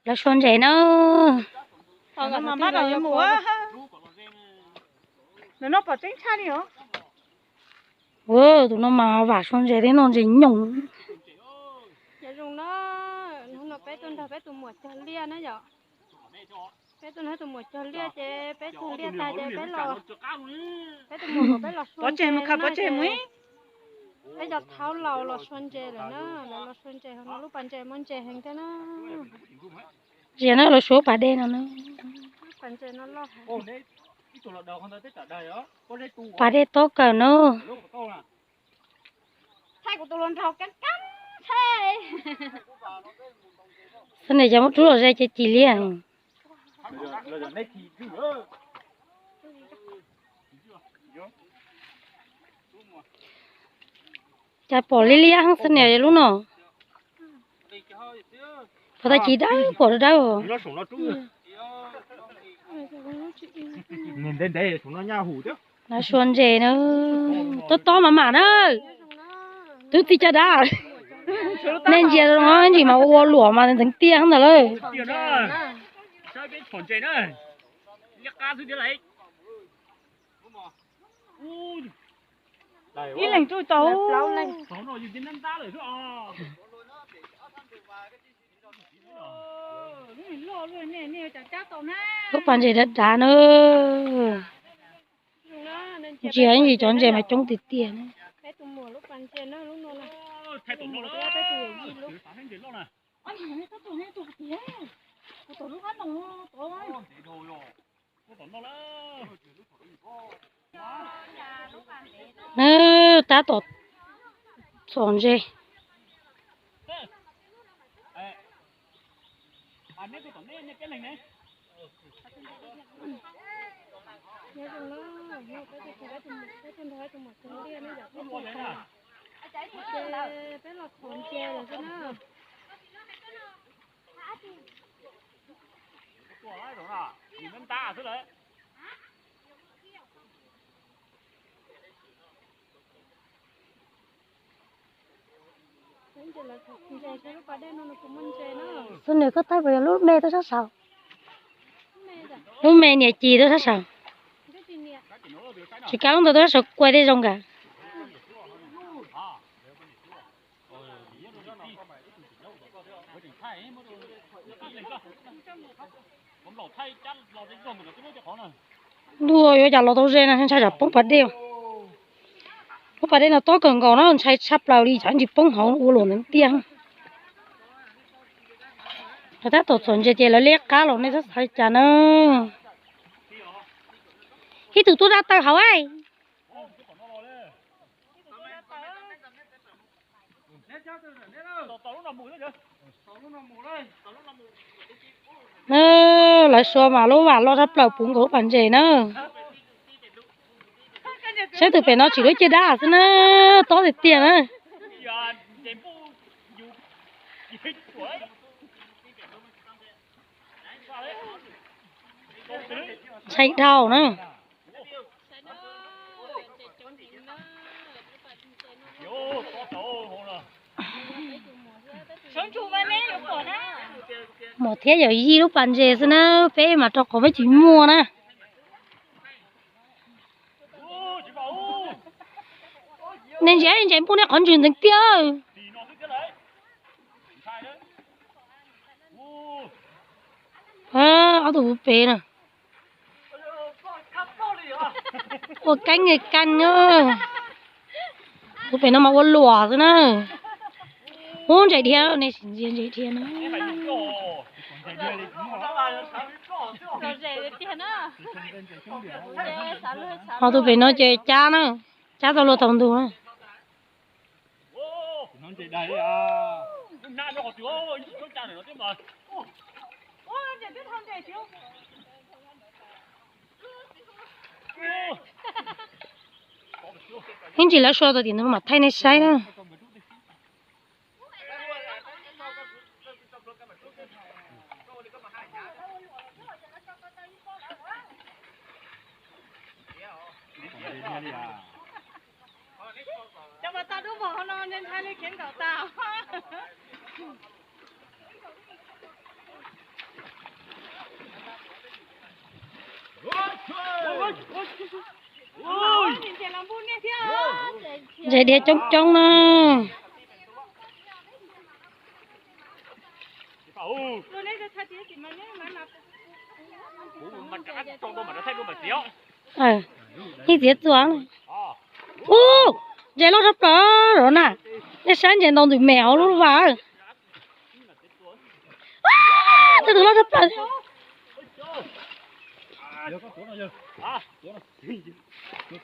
là xuân vậy nó mà bắt đầu mùa nó bỏ tránh xa đi hả? tụi nó mà vả xuân vậy đấy nó gì nhung. Dạ dùng nó bé tuần thà bé tuần mùa cho lia nó vậy. Bé tuần hết tuần mùa cho lia chế bé tuần lia ta chế bé lò. Bé tuần mùa bé lò xuân chế nó bé giọt tháo lò xuân chế rồi nó lò xuân chế nó lúc bàn chế món chế hành thế nó. Giờ nó là số bà đen rồi nó. Bàn chế nó lo. Bà đen tốt cả nó. Thay của tôi luôn thâu cắn thế. Cái này cho một chút rồi ra cho chị liền. Chả bỏ lì lì ăn xin này luôn nè. Có ta chỉ đau, bỏ được đau. Nhìn đến đây chúng nó nha hủ chứ. Nó xuân về nó to mà nó. Tôi thì chả đau. Nên giờ nó chỉ mà ô lụa mà thành tiếng rồi đấy. Tiền đó. Sao cái thòn chè nữa. Nhắc cá thứ thế này. Ý lành tôi tấu. Tấu rồi gì đến năm ta rồi chứ à. Lúc bạn gì đất đá nữa. Chị anh gì chọn gì mà trông tiền tiền. Bé tụi mùa lúc bàn chế nó lúc nó là. Thay tụi nó là bé tụi gì lúc. Anh này có tụi này tụi kia. Tụi nó ăn nó tụi. Nè, ta tốt. Chọn gì? Nhớ rằng nó bé tụi nó tụi một con lia nó giật bé tụi bé lọt thòn chè rồi cho nó. Xuân này có tay về lúc mẹ tôi sát sao? Lúc mẹ nhà chị tôi sát sao? Chị cáo tôi sát quay đi rong cả. Đùa vô chả lo đâu ra nè, sao chả bông bát đeo. Bông bát đeo là to cần còn nó sai sắp lao đi, chẳng chỉ bông hậu u lồn đến tiếng. Người ta tổ chuẩn chơi là liếc cá lồn này rất sai chả nó. Khi tụi tôi ra tao hậu ai? Nè, lại xua mà lo sắp lao bún của bạn trẻ nữa. Sẽ từ phải nó chỉ đối chơi đá thế nó to thì tiền á. Chạy đau nữa. Một thế giờ gì lúc bạn về xem nó phê mà cho có mấy chuyện mua nè. Nên giờ anh chạy bún này còn chuyện tiếng tiêu. Ở tủ phê nè. Ủa canh người canh nữa. Tủ phê nó mà quên lùa rồi nè. Muốn chạy theo này xin chạy theo nữa. Họ tụi phải nói chơi cha nữa, cha tao lo thằng tụi nữa. Hình chỉ là số tao tiền nó mà thay này sai nữa. Cho mà tao đúng vào nó nên thay lấy kiến cậu tao. Vậy để trống trống nè. Rồi này cái thay thì mà nhớ mà Mình cả trong đó mà nó thấy luôn mà xíu. Cái gì xuống. Ô, vậy nó rất rồi nè. Cái sáng giờ nó tụi mèo luôn vào. Từ từ nó rất rồi.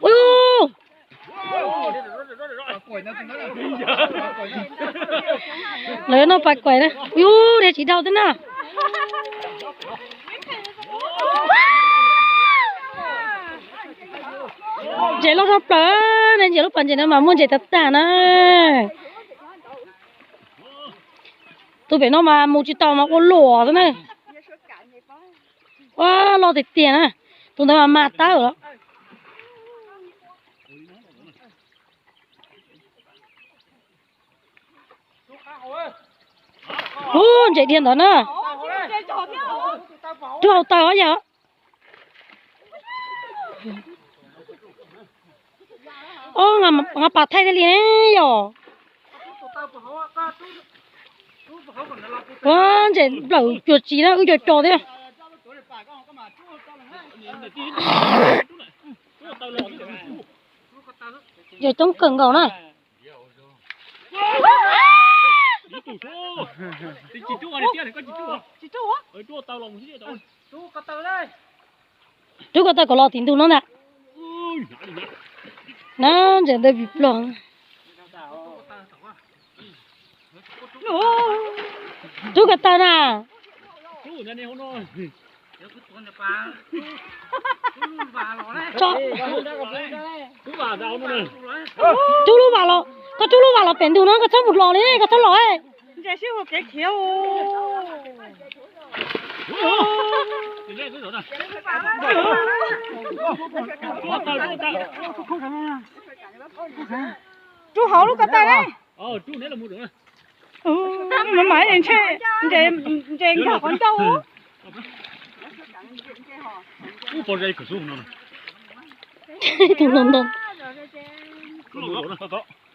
Ui. Lấy nó bạch quẩy đấy. Ui, để chỉ đau thế nào. Chị nó thấp đó nên chị lúc phần chị nó mà muốn chị tất cả nè. Tôi biết nó mà một chiếc tàu mà có lùa thế này. Wow, lo thì tiền à. Tôi thấy mà mạt tao rồi đó. Chạy điện đó nè. Chú hậu tàu vậy? Ô, ngà bà thay thế liền ấy rồi. Wow, chạy lẩu chuột chí đó, chuột trò thế. Giờ trông cẩn cầu này. Chị chú ở đây tiền này có chị chú à? chị chú á? Ở chú tao lòng gì đó. Chú có tao đây. Chú có tao có lo tiền thu nó nè. Nó giờ tôi bị loạn. Chú có tao nè. Chú ở đây không nói. Chú bà đâu nữa. Chú lúc vào lo, có chú lúc vào lo bền thu nó có cho một lò đấy, có cho lò ấy. Giờ siêu một cái khéo. Chú hậu lúc cái tay đấy. Chú nãy là mua được nè. Mà mãi đến chơi, chơi cả con trâu. Chú bỏ ra cửa xuống nó. Thùng thùng thùng.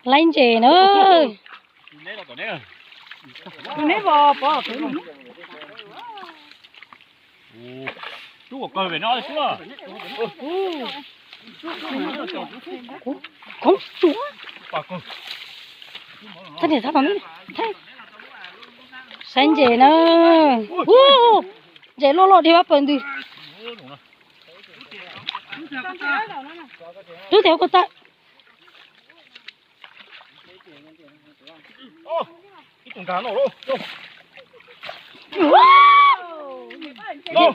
Lanh chè nữa. Nãy là còn nãy à. Nãy bỏ thử. Chú có coi về nó chưa? Không chú. Thế này sao nó thế? Xanh chè nữa. Chè lo lo đi bắt bẩn đi. Chú theo con ta. Cái cá nổ luôn.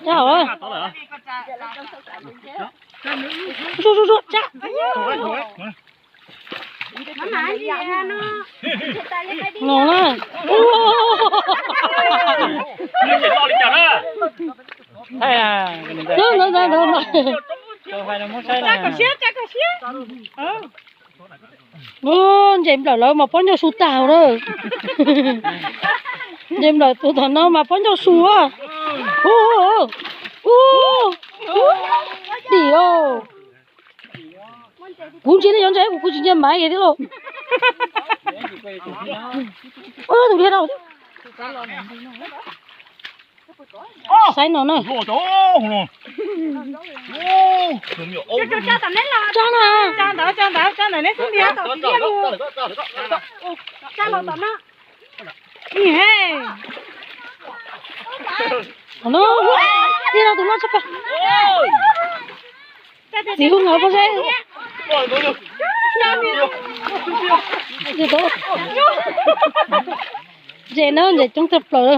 Chào ơi. Chú cha. Nó là. Nó. Dèm là mà phấn cho su tàu rồi. Dèm là tụi thằng nó mà phấn cho su á. Đi ô. Cũng chỉ là giống vậy, cũng chỉ là máy vậy thôi. Tụi đi đâu? Sai nó này. Cha này không đi đâu đi luôn. Cha nó tận á. Nè. Nó đi đâu tụi nó sắp vào. Gì không ngờ bao giờ. Gì đó. Dễ nó dễ trong tập rồi.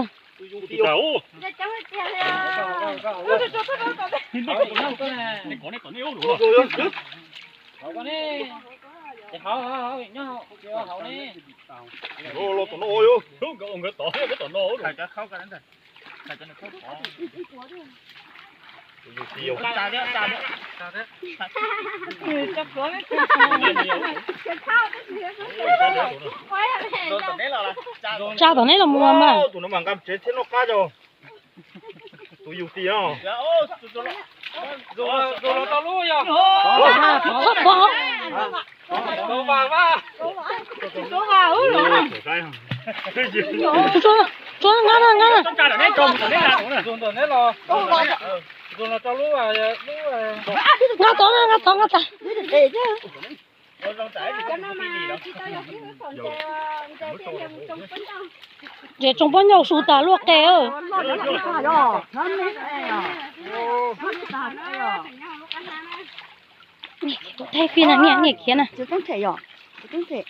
Cha tao này là mua mà. Tụi nó mang cam chết thế nó cá rồi. Tụi yêu tiền không? Rồi tao luôn rồi. Hấp bò. Đồ vàng ba. Số vào ư rồi. Cho ngắn rồi, ngắn rồi. Tất cả là đấy trồng, đấy là đúng rồi. Dùng đồ nét lo. Dùng là cho lũ vào Ngắt to, ngắt to, ngắt to. Để chứ. cho nó mà chỉ tao giờ cái còn chè trồng phấn đâu. Để trồng bao nhiêu số ta luộc kè ơi. Nó rồi. Nó nét này à. Nó tạt này à. Thay pin là nghe kia nè. Chứ không thể rồi. Chứ không thể.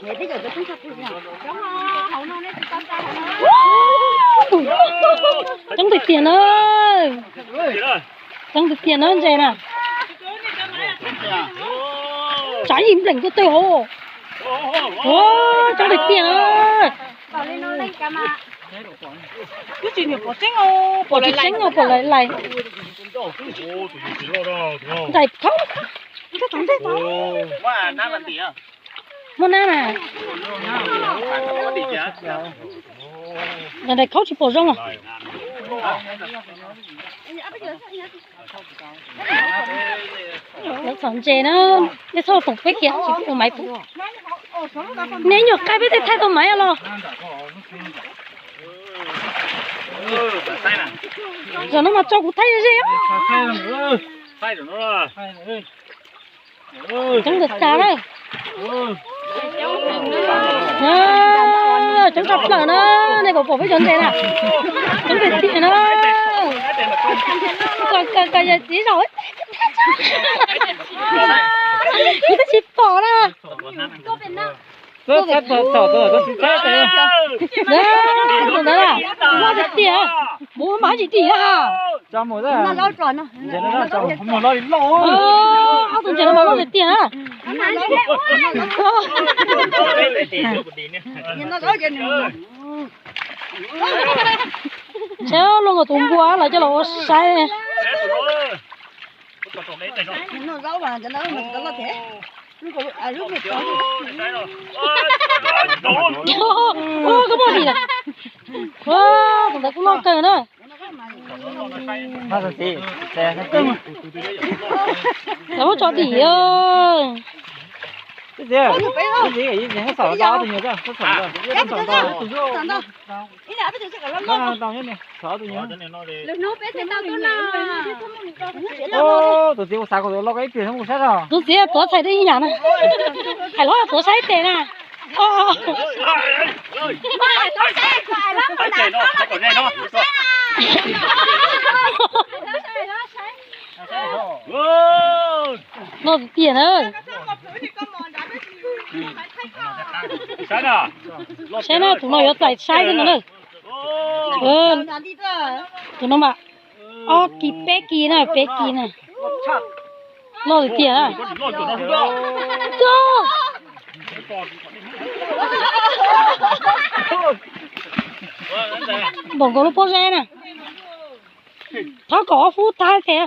Để bây giờ tôi không chắc được nào. Đúng không? Hậu nó chỉ tao tao hậu nó. Chẳng được tiền ơi. Chẳng được tiền ơi vậy nè. Trái im lặng cái tiêu. Ô, chẳng được tiền ơi. Bảo lên nó lên cả mà. Cái gì nhiều bỏ trứng ô. Bỏ chỉ tránh rồi bỏ lại. Giải không. Cái trứng thế sao? Wow, nát là tía. Muốn ăn à? Nhà này không chỉ bỏ rong à? Nó sống chè nó sao phục cái kia chỉ có máy phục. Nếu nhược cái biết thay tôi máy à lo. Giờ nó mà cho cũng thay gì á? Thay được nó. Chẳng được cả đâu. Chẳng gặp lỡ nó. Này bỏ với chân thế nè. Chẳng được tiền nó. Còn giờ chỉ rồi. Người ta chỉ bỏ ra. Tôi sẽ tôi xin chết đấy. Đấy là mua được tiền. Bố má chỉ tiền à? Cho một đấy. Nó lâu rồi nó. Giờ nó cho một lo đến lỗ. Áo tuần tiền nó mua được tiền à? Nhưng nó lâu rồi nữa. Chéo luôn rồi tụng quá lại cho nó sai. Nó lâu mà cho nó lâu thế. Lúc mình có. Ô, cái bộ gì này? Wow, thằng ta cũng lo cờ nữa. Nó là gì? Xe nó cưng. Nó cho tỉ ơi. Cái gì? Cái gì? Nó sỏ to thì nhiều ra. Nó sỏ to. Nó sỏ to. Ý là bây giờ sẽ cả Nó to nhất này. Sỏ to nhiều. Lúc nó bé thì tao tôi là. Ô, tụi tiêu sao có lo cái tiền không sát rồi. Tôi sẽ tôi xài đi nhà này. Phải lo tôi xài tiền à. Nó tiền ơi. Xe này tụi nó có chạy sai cái nữa. Tụi nó mà. Kỳ bé kỳ này. Lo được tiền à? Cho. Bọn có lúc bó xe nè. Tháo có phút thai kìa.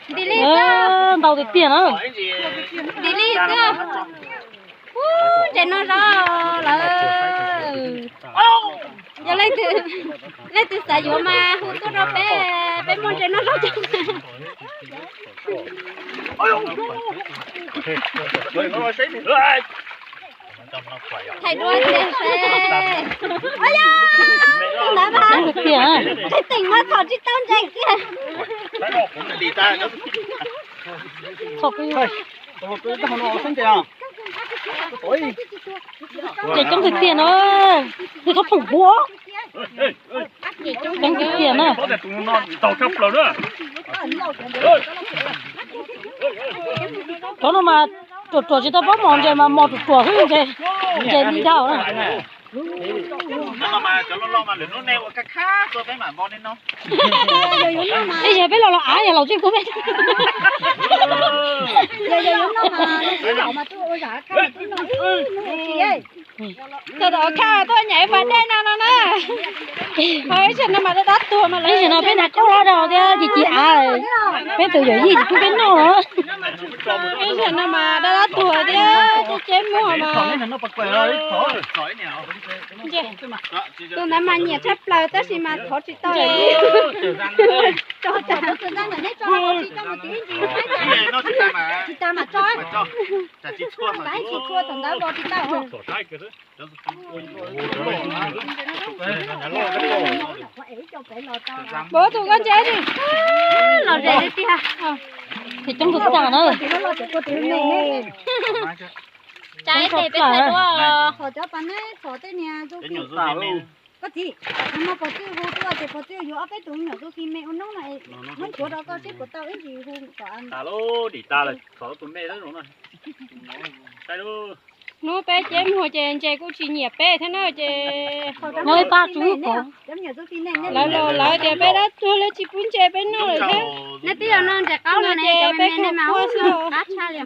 Đi đi sao? Đâu được tiền á. Đi đi sao? Trên nó đó là. Giờ lấy từ xài vô mà hút tôi đó bé môn trên nó đó chứ. Thầy đuôi tiền xe. Ôi da. Không đã ba. Được tiền à? Thầy tỉnh mà thỏ chỉ tao chạy kia. Thôi cái Tôi không lo xin tiền. để trong thực tiền ơi. Thì nó phủng quá. Trong thực tiền à? Có thể tụi nó tàu chấp rồi nữa. Đó nó mà chuột chỉ tao bắt mòn vậy mà mòn chuột hơn vậy đi đâu nữa. Nó mà cho nó mà nó neo cái khác tôi phải mà bon lên nó. Bây giờ biết là á nhà lẩu trên của mẹ. Giờ nó mà nó mà tôi ôi dạ cái nó chị ơi. Từ đó cao tôi nhảy vào đây nào nó nè. Thôi chuyện mà nó đắt tua mà Bây giờ nó bên nào có lo đâu chứ chị à bên từ giờ gì chị cũng bên nó nữa cái chuyện mà nó đắt tua đi chứ chế mua mà. nó bật quẹo rồi Tôi nói mà nhiệt thấp lời tới thì mà khó chỉ tôi. cho nó thời gian này cho nó chỉ cho một tí gì nó chỉ mà chỉ ta mà cho chỉ chua thôi phải chỉ chua thằng đó bỏ chỉ ta hả Bố tụi con chế đi. lò rẻ đi tia thì trong thực trạng nữa thì nó lò của tiền này Trái thì biết thấy đua. họ cho bạn ấy họ tới nhà tôi có gì mà bỏ tiêu vô tôi thì bỏ tiêu vô áp cái tụi nhỏ tôi khi mẹ nó này nó chỗ đó có cái của tao cái gì không có ăn lô đi ta là có tụi mẹ đó rồi đây lô Nó bé chế mua chế cũng chỉ nhiệt bé thế nào chế. nói ba chú có giống như tôi khi này Lại để bé đó tôi lấy chỉ bún chế bé nó rồi thế. nó tí nó sẽ cáo nó này cho mẹ này máu cắt xa liền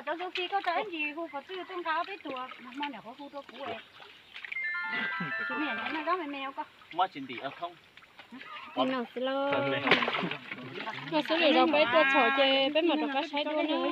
cho Sophie có cái gì khu có tiêu tương cáo tới chùa mà nhỏ có khu tôi cũ ấy chú mẹ nó đó mẹ mèo có mua chuyện đi không Nó sẽ lo. Nó sẽ để đâu bé tôi chở chế bé mà nó có sai đua nữa.